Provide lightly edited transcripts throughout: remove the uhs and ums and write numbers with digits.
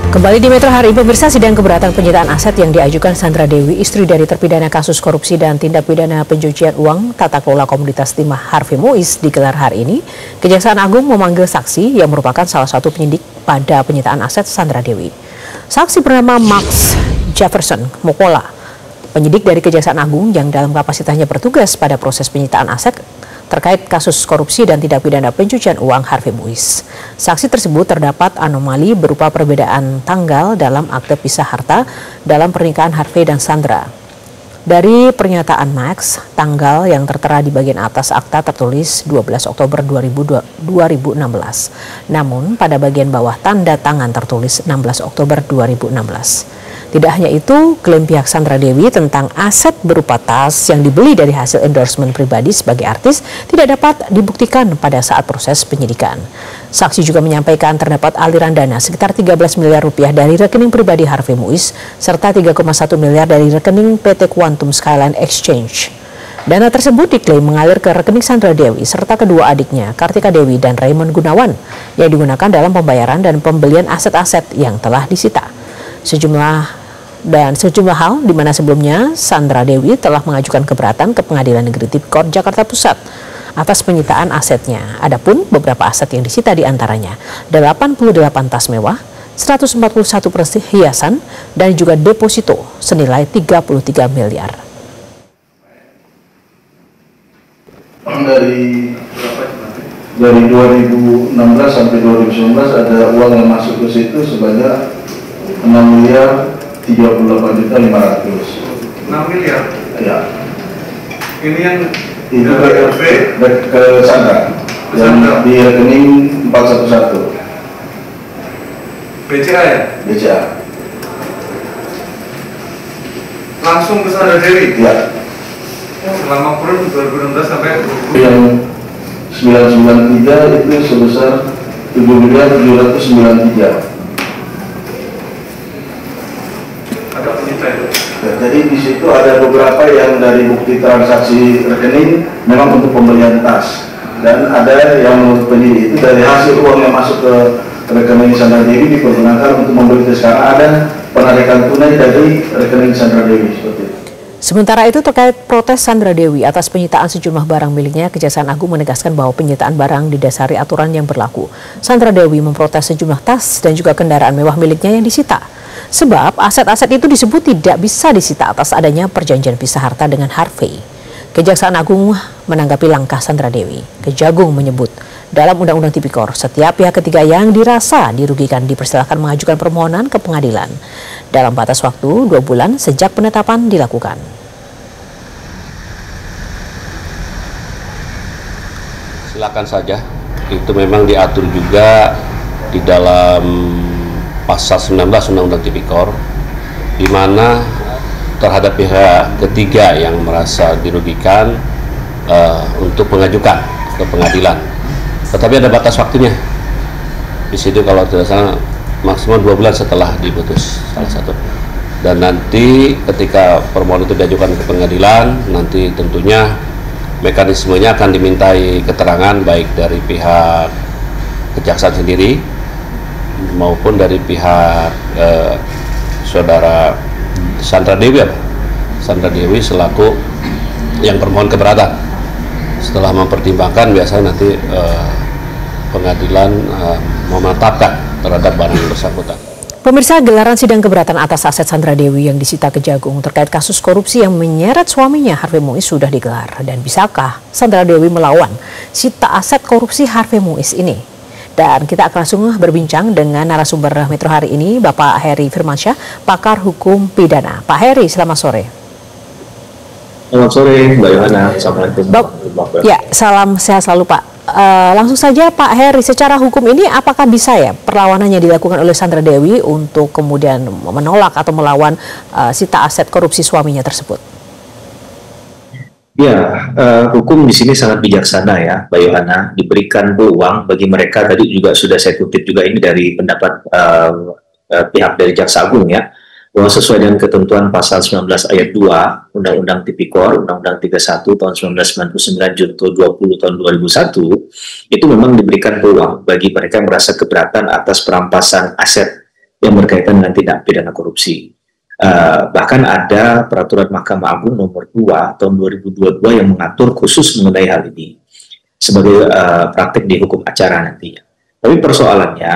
Kembali di Metro hari ini, pemirsa, sidang keberatan penyitaan aset yang diajukan Sandra Dewi, istri dari terpidana kasus korupsi dan tindak pidana pencucian uang tata kelola komoditas timah Harvey Muiz digelar hari ini. Kejaksaan Agung memanggil saksi yang merupakan salah satu penyidik pada penyitaan aset Sandra Dewi. Saksi bernama Max Jefferson Mokola, penyidik dari Kejaksaan Agung yang dalam kapasitasnya bertugas pada proses penyitaan aset terkait kasus korupsi dan tindak pidana pencucian uang Harvey Muiz. Saksi tersebut terdapat anomali berupa perbedaan tanggal dalam akte pisah harta dalam pernikahan Harvey dan Sandra. Dari pernyataan Max, tanggal yang tertera di bagian atas akta tertulis 12 Oktober 2016. Namun pada bagian bawah tanda tangan tertulis 16 Oktober 2016. Tidak hanya itu, klaim pihak Sandra Dewi tentang aset berupa tas yang dibeli dari hasil endorsement pribadi sebagai artis tidak dapat dibuktikan pada saat proses penyidikan. Saksi juga menyampaikan terdapat aliran dana sekitar 13 miliar rupiah dari rekening pribadi Harvey Muiz serta 3,1 miliar dari rekening PT Quantum Skyline Exchange. Dana tersebut diklaim mengalir ke rekening Sandra Dewi serta kedua adiknya, Kartika Dewi dan Raymond Gunawan, yang digunakan dalam pembayaran dan pembelian aset-aset yang telah disita. Sejumlah hal di mana sebelumnya Sandra Dewi telah mengajukan keberatan ke Pengadilan Negeri Tipikor Jakarta Pusat atas penyitaan asetnya. Adapun beberapa aset yang disita diantaranya 88 tas mewah, 141 perhiasan, dan juga deposito senilai 33 miliar. Dari 2016 sampai 2019 ada uang yang masuk ke situ sebanyak 6 miliar 38.500. 6 miliar? Ya. Ini yang itu ke Sandra. Yang di rekening 411. BCA ya? BCA. Langsung ke Sandra Dewi? Ya. Selama kurun 2016 sampai 2020. Yang 993 itu sebesar 7 miliar 793. Ya, jadi di situ ada beberapa yang dari bukti transaksi rekening memang untuk pembelian tas, dan ada yang menurut penyidik itu dari hasil uang yang masuk ke rekening Sandra Dewi dipergunakan untuk membeli tas, karena ada penarikan tunai dari rekening Sandra Dewi seperti itu. Sementara itu, terkait protes Sandra Dewi atas penyitaan sejumlah barang miliknya, Kejaksaan Agung menegaskan bahwa penyitaan barang didasari aturan yang berlaku. Sandra Dewi memprotes sejumlah tas dan juga kendaraan mewah miliknya yang disita. Sebab aset-aset itu disebut tidak bisa disita atas adanya perjanjian pisah harta dengan Harvey. Kejaksaan Agung menanggapi langkah Sandra Dewi. Kejagung menyebut dalam Undang-Undang Tipikor, setiap pihak ketiga yang dirasa dirugikan dipersilakan mengajukan permohonan ke pengadilan dalam batas waktu 2 bulan sejak penetapan dilakukan. Silakan saja, itu memang diatur juga di dalam pasal 19 Undang-Undang Tipikor, di mana terhadap pihak ketiga yang merasa dirugikan untuk mengajukan ke pengadilan. Tetapi ada batas waktunya. Di situ kalau tidak salah maksimal 2 bulan setelah diputus salah satu. Dan nanti ketika permohonan itu diajukan ke pengadilan, nanti tentunya mekanismenya akan dimintai keterangan baik dari pihak kejaksaan sendiri maupun dari pihak saudara Sandra Dewi, Sandra Dewi selaku yang permohon keberatan. Setelah mempertimbangkan, biasanya nanti pengadilan menetapkan terhadap barang yang bersangkutan. Pemirsa, gelaran sidang keberatan atas aset Sandra Dewi yang disita Kejagung terkait kasus korupsi yang menyeret suaminya Harvey Muiz sudah digelar. Dan bisakah Sandra Dewi melawan sita aset korupsi Harvey Muiz ini? Dan kita akan langsung berbincang dengan narasumber Metro hari ini, Bapak Heri Firmansyah, pakar hukum pidana. Pak Heri, selamat sore. Selamat sore, Mbak Yohana. Assalamualaikum. Ya, salam sehat selalu, Pak. Langsung saja, Pak Heri, secara hukum ini apakah bisa ya perlawanan yang dilakukan oleh Sandra Dewi untuk kemudian menolak atau melawan sita aset korupsi suaminya tersebut? Ya, hukum di sini sangat bijaksana ya, Mbak Yohana. Diberikan peluang bagi mereka, tadi juga sudah saya kutip juga ini dari pendapat pihak dari Jaksa Agung ya, bahwa sesuai dengan ketentuan pasal 19 ayat 2 Undang-Undang Tipikor, Undang-Undang 31 tahun 1999 junto 20 tahun 2001, itu memang diberikan peluang bagi mereka yang merasa keberatan atas perampasan aset yang berkaitan dengan tindak pidana korupsi. Bahkan ada peraturan Mahkamah Agung nomor 2 tahun 2022 yang mengatur khusus mengenai hal ini sebagai praktik di hukum acara nantinya. Tapi persoalannya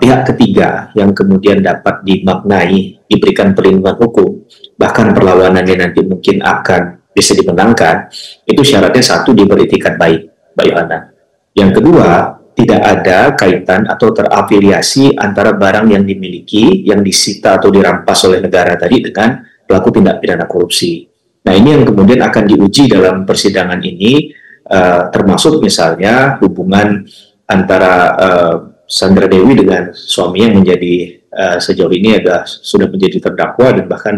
pihak ketiga yang kemudian dapat dimaknai diberikan perlindungan hukum, bahkan perlawanannya nanti mungkin akan bisa dimenangkan, itu syaratnya satu, dia beretikat baik, Mbak Yohana. Yang kedua, tidak ada kaitan atau terafiliasi antara barang yang dimiliki, yang disita atau dirampas oleh negara tadi dengan pelaku tindak pidana korupsi. Nah, ini yang kemudian akan diuji dalam persidangan ini, termasuk misalnya hubungan antara Sandra Dewi dengan suami yang menjadi sejauh ini sudah menjadi terdakwa dan bahkan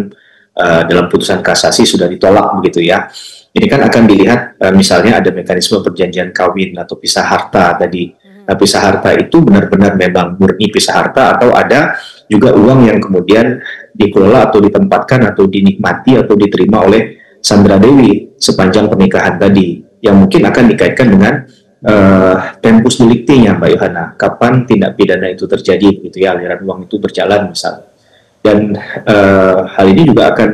dalam putusan kasasi sudah ditolak begitu ya. Ini kan akan dilihat misalnya ada mekanisme perjanjian kawin atau pisah harta tadi. Nah, pisah harta itu benar-benar memang murni pisah harta atau ada juga uang yang kemudian dikelola atau ditempatkan atau dinikmati atau diterima oleh Sandra Dewi sepanjang pernikahan tadi, yang mungkin akan dikaitkan dengan tempus delicti-nya, Mbak Yohana, kapan tindak pidana itu terjadi begitu ya, aliran uang itu berjalan misalnya. Dan hal ini juga akan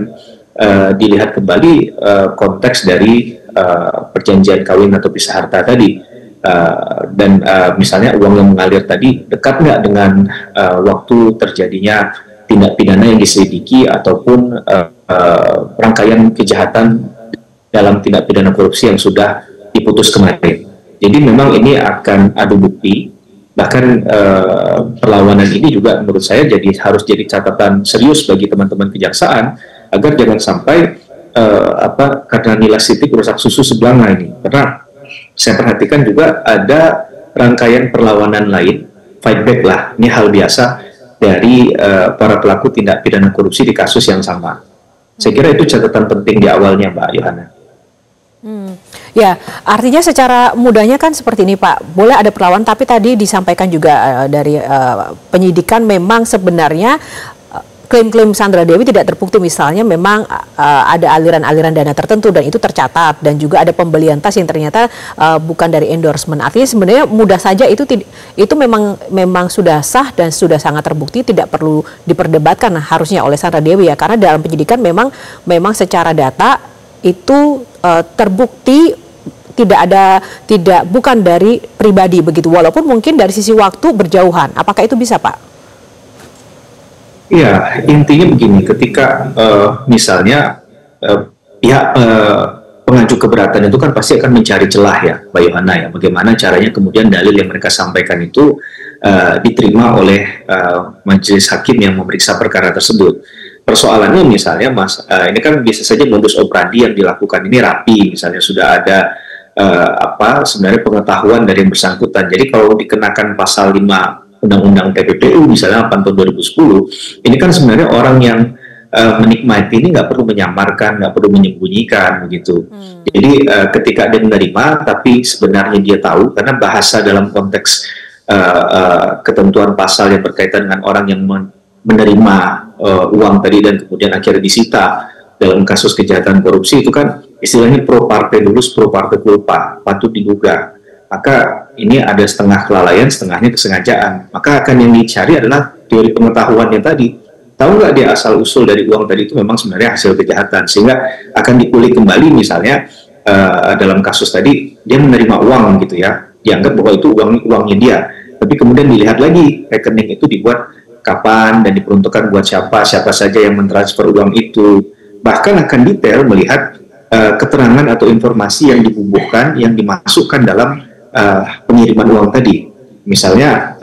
dilihat kembali konteks dari perjanjian kawin atau pisah harta tadi. Dan misalnya uang yang mengalir tadi dekat nggak dengan waktu terjadinya tindak pidana yang diselidiki ataupun rangkaian kejahatan dalam tindak pidana korupsi yang sudah diputus kemarin. Jadi memang ini akan adu bukti, bahkan perlawanan ini juga menurut saya harus jadi catatan serius bagi teman-teman kejaksaan agar jangan sampai karena nilai sitik rusak susu sebelanga ini. Karena saya perhatikan juga ada rangkaian perlawanan lain, fight back lah, ini hal biasa dari para pelaku tindak pidana korupsi di kasus yang sama. Saya kira itu catatan penting di awalnya, Mbak Yohana. Ya, artinya secara mudahnya kan seperti ini Pak, boleh ada perlawanan, tapi tadi disampaikan juga dari penyidikan memang sebenarnya klaim-klaim Sandra Dewi tidak terbukti, misalnya memang ada aliran-aliran dana tertentu dan itu tercatat, dan juga ada pembelian tas yang ternyata bukan dari endorsement. Artinya sebenarnya mudah saja itu memang sudah sah dan sudah sangat terbukti, tidak perlu diperdebatkan harusnya oleh Sandra Dewi ya, karena dalam penyidikan memang secara data itu terbukti bukan dari pribadi begitu, walaupun mungkin dari sisi waktu berjauhan. Apakah itu bisa, Pak? Ya, intinya begini, ketika misalnya pihak pengaju keberatan itu kan pasti akan mencari celah ya, Mbak Yohana ya, bagaimana caranya kemudian dalil yang mereka sampaikan itu diterima oleh majelis hakim yang memeriksa perkara tersebut. Persoalannya misalnya, ini kan bisa saja modus operandi yang dilakukan ini rapi, misalnya sudah ada sebenarnya pengetahuan dari yang bersangkutan. Jadi kalau dikenakan pasal 5 Undang-Undang TPPU misalnya 8 tahun 2010, ini kan sebenarnya orang yang menikmati ini nggak perlu menyamarkan, nggak perlu menyembunyikan begitu. Jadi ketika dia menerima, tapi sebenarnya dia tahu, karena bahasa dalam konteks ketentuan pasal yang berkaitan dengan orang yang menerima uang tadi dan kemudian akhirnya disita dalam kasus kejahatan korupsi, itu kan istilahnya pro parte lulus, pro parte culpa, patut diduga. Maka ini ada setengah kelalaian, setengahnya kesengajaan. Maka akan yang dicari adalah teori pengetahuannya tadi. Tahu nggak dia asal-usul dari uang tadi itu memang sebenarnya hasil kejahatan, sehingga akan dikulik kembali misalnya dalam kasus tadi dia menerima uang gitu ya, dianggap bahwa itu uangnya dia, tapi kemudian dilihat lagi rekening itu dibuat kapan dan diperuntukkan buat siapa saja yang mentransfer uang itu. Bahkan akan detail melihat keterangan atau informasi yang dibubuhkan, yang dimasukkan dalam pengiriman uang tadi. Misalnya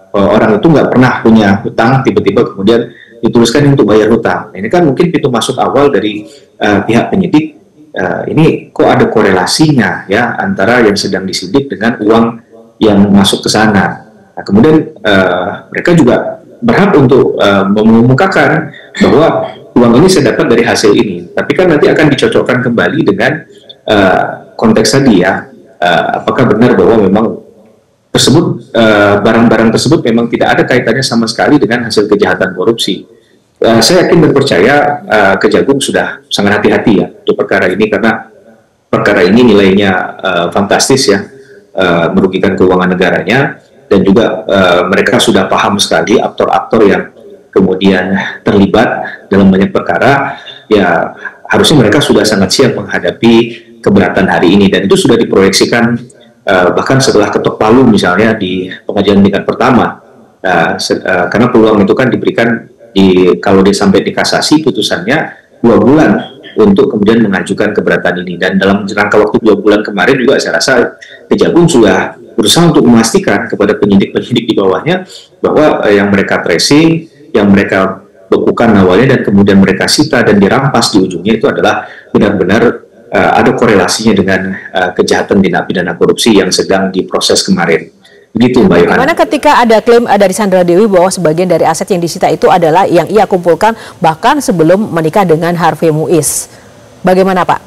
orang itu nggak pernah punya hutang, tiba-tiba kemudian dituliskan untuk bayar hutang. Ini kan mungkin pintu masuk awal dari pihak penyidik. Ini kok ada korelasinya ya antara yang sedang disidik dengan uang yang masuk ke sana. Nah, kemudian mereka juga berhak untuk mengemukakan bahwa uang ini saya dapat dari hasil ini. Tapi kan nanti akan dicocokkan kembali dengan konteks tadi ya. Apakah benar bahwa memang tersebut barang-barang tersebut memang tidak ada kaitannya sama sekali dengan hasil kejahatan korupsi. Saya yakin dan percaya Kejagung sudah sangat hati-hati ya untuk perkara ini, karena perkara ini nilainya fantastis ya, merugikan keuangan negaranya. dan juga mereka sudah paham sekali aktor-aktor yang kemudian terlibat dalam banyak perkara, ya harusnya mereka sudah sangat siap menghadapi keberatan hari ini, dan itu sudah diproyeksikan bahkan setelah ketok palu misalnya di pengadilan tingkat pertama, karena peluang itu kan diberikan kalau dia sampai di kasasi putusannya 2 bulan untuk kemudian mengajukan keberatan ini, dan dalam jangka waktu 2 bulan kemarin juga saya rasa Kejagung sudah berusaha untuk memastikan kepada penyidik-penyidik di bawahnya bahwa yang mereka tracing, yang mereka bekukan awalnya dan kemudian mereka sita dan dirampas di ujungnya itu adalah benar-benar ada korelasinya dengan kejahatan tindak pidana korupsi yang sedang diproses kemarin. Begitu, Mbak Yohana. Bagaimana ketika ada klaim dari Sandra Dewi bahwa sebagian dari aset yang disita itu adalah yang ia kumpulkan bahkan sebelum menikah dengan Harvey Muiz? Bagaimana, Pak?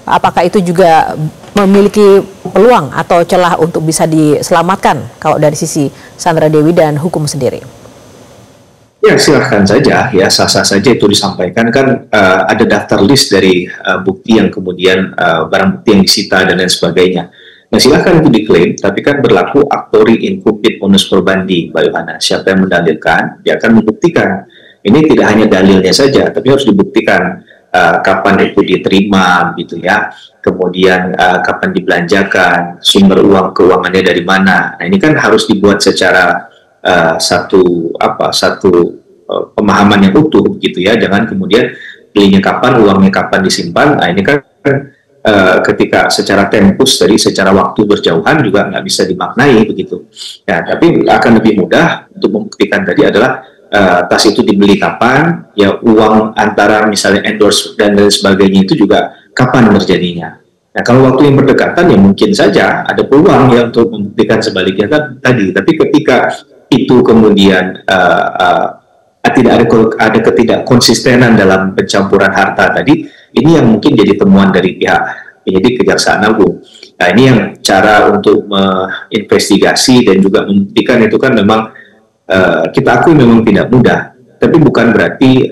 Apakah itu juga memiliki peluang atau celah untuk bisa diselamatkan kalau dari sisi Sandra Dewi dan hukum sendiri? Ya, silahkan saja, ya sah-sah saja itu disampaikan. Kan ada daftar list dari bukti yang kemudian barang bukti yang disita dan lain sebagainya. Nah, silahkan itu diklaim, tapi kan berlaku actori incupit onus probandi, Mbak Yohana. Siapa yang mendalilkan, dia akan membuktikan. Ini tidak hanya dalilnya saja, tapi harus dibuktikan kapan itu diterima, gitu ya. Kemudian kapan dibelanjakan, sumber uang keuangannya dari mana. Nah, ini kan harus dibuat secara satu pemahaman yang utuh, gitu ya. Jangan kemudian belinya kapan, uangnya kapan disimpan. Nah, ini kan ketika secara tempus tadi, secara waktu berjauhan juga nggak bisa dimaknai begitu. Ya, tapi akan lebih mudah untuk membuktikan tadi adalah tas itu dibeli kapan, ya uang antara misalnya endorse dan lain sebagainya itu juga kapan terjadinya. Nah, kalau waktu yang berdekatan ya mungkin saja ada peluang ya untuk membuktikan sebaliknya tadi. Tapi ketika itu kemudian tidak ada ketidakkonsistenan dalam pencampuran harta tadi, ini yang mungkin jadi temuan dari pihak penyidik Kejaksaan Agung. Nah, ini yang cara untuk menginvestigasi dan juga membuktikan itu kan memang kita akui memang tidak mudah, tapi bukan berarti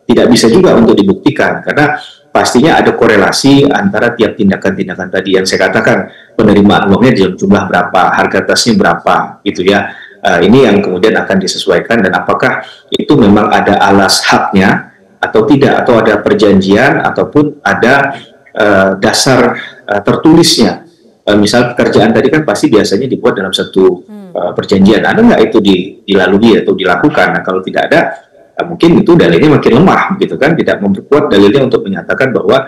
tidak bisa juga untuk dibuktikan, karena pastinya ada korelasi antara tiap tindakan-tindakan tadi yang saya katakan, penerimaan uangnya dalam jumlah berapa, harga tasnya berapa, gitu ya. Ini yang kemudian akan disesuaikan, dan apakah itu memang ada alas haknya atau tidak, atau ada perjanjian ataupun ada dasar tertulisnya. Misal pekerjaan tadi kan pasti biasanya dibuat dalam satu perjanjian. Ada nggak itu dilalui atau dilakukan? Nah, kalau tidak ada, mungkin itu dalilnya makin lemah, gitu kan? Tidak memperkuat dalilnya untuk menyatakan bahwa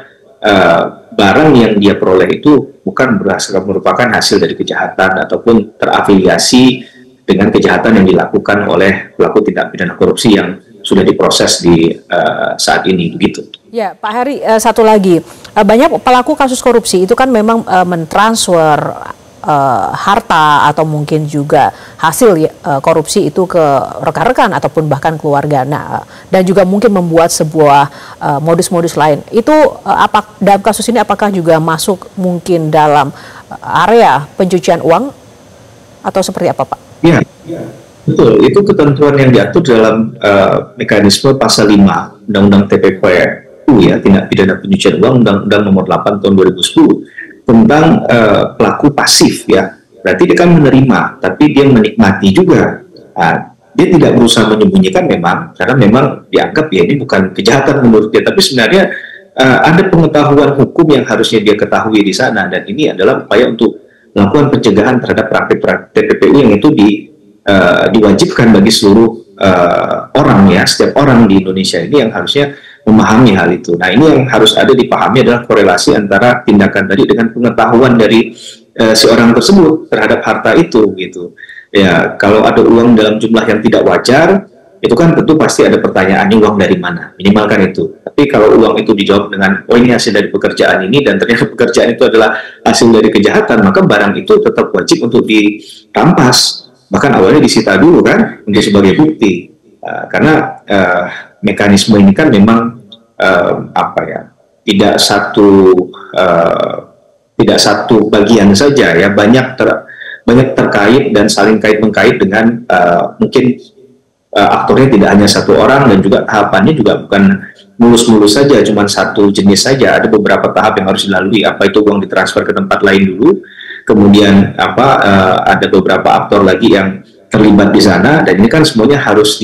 barang yang dia peroleh itu bukan merupakan hasil dari kejahatan ataupun terafiliasi dengan kejahatan yang dilakukan oleh pelaku tindak pidana korupsi yang sudah diproses di saat ini, begitu. Ya, Pak Heri, satu lagi, banyak pelaku kasus korupsi itu kan memang mentransfer harta atau mungkin juga hasil korupsi itu ke rekan-rekan ataupun bahkan keluarga. Nah, dan juga mungkin membuat sebuah modus-modus lain. Itu dalam kasus ini apakah juga masuk mungkin dalam area pencucian uang atau seperti apa, Pak? Ya. Betul, itu ketentuan yang diatur dalam mekanisme pasal 5 Undang-Undang TPPU ya, tindak pidana pencucian uang, Undang-Undang nomor 8 tahun 2010 tentang pelaku pasif ya. Berarti dia kan menerima, tapi dia menikmati juga. Dia tidak berusaha menyembunyikan memang, karena memang dianggap ya ini bukan kejahatan menurut dia, tapi sebenarnya ada pengetahuan hukum yang harusnya dia ketahui di sana, dan ini adalah upaya untuk melakukan pencegahan terhadap praktik TPPU yang itu diwajibkan bagi seluruh orang ya, setiap orang di Indonesia ini yang harusnya memahami hal itu. Nah, ini yang harus ada dipahami adalah korelasi antara tindakan tadi dengan pengetahuan dari si orang tersebut terhadap harta itu, gitu. Ya, kalau ada uang dalam jumlah yang tidak wajar, itu kan tentu pasti ada pertanyaannya uang dari mana, minimalkan itu. Tapi kalau uang itu dijawab dengan, oh ini hasil dari pekerjaan ini, dan ternyata pekerjaan itu adalah hasil dari kejahatan, maka barang itu tetap wajib untuk dirampas. Bahkan awalnya disita dulu kan, menjadi sebagai bukti. Karena mekanisme ini kan memang tidak satu bagian saja ya, banyak terkait dan saling kait-mengkait dengan mungkin aktornya tidak hanya satu orang, dan juga tahapannya juga bukan mulus-mulus saja, cuma satu jenis saja. Ada beberapa tahap yang harus dilalui. Apa itu uang ditransfer ke tempat lain dulu, kemudian ada beberapa aktor lagi yang terlibat di sana, dan ini kan semuanya harus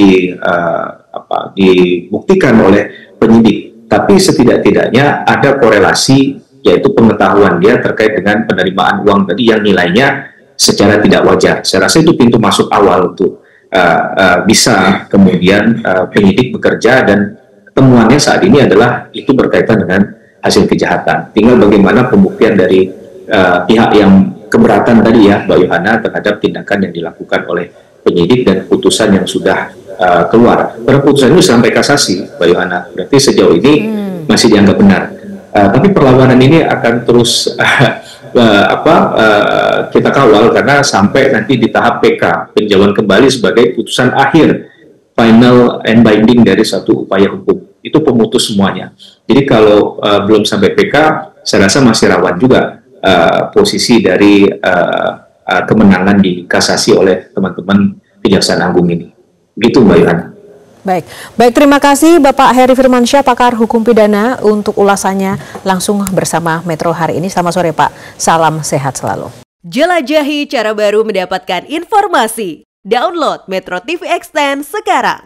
dibuktikan oleh penyidik. Tapi setidak-tidaknya ada korelasi, yaitu pengetahuan dia terkait dengan penerimaan uang tadi yang nilainya secara tidak wajar. Saya rasa itu pintu masuk awal untuk bisa kemudian penyidik bekerja, dan temuannya saat ini adalah itu berkaitan dengan hasil kejahatan. Tinggal bagaimana pembuktian dari pihak yang keberatan tadi ya, Mbak Yohana, terhadap tindakan yang dilakukan oleh penyidik dan putusan yang sudah keluar. Pada putusan itu sampai kasasi, Mbak Yohana. Berarti sejauh ini masih dianggap benar. Tapi perlawanan ini akan terus kita kawal, karena sampai nanti di tahap PK, peninjauan kembali sebagai putusan akhir, final and binding dari satu upaya hukum. Itu pemutus semuanya. Jadi kalau belum sampai PK, saya rasa masih rawan juga posisi dari kemenangan di kasasi oleh teman-teman Kejaksaan Agung ini. Gitu, Mbak Yohana. Baik, terima kasih Bapak Heri Firmansyah, pakar hukum pidana, untuk ulasannya langsung bersama Metro hari ini. Selamat sore Pak, salam sehat selalu. Jelajahi cara baru mendapatkan informasi. Download Metro TV Extend sekarang.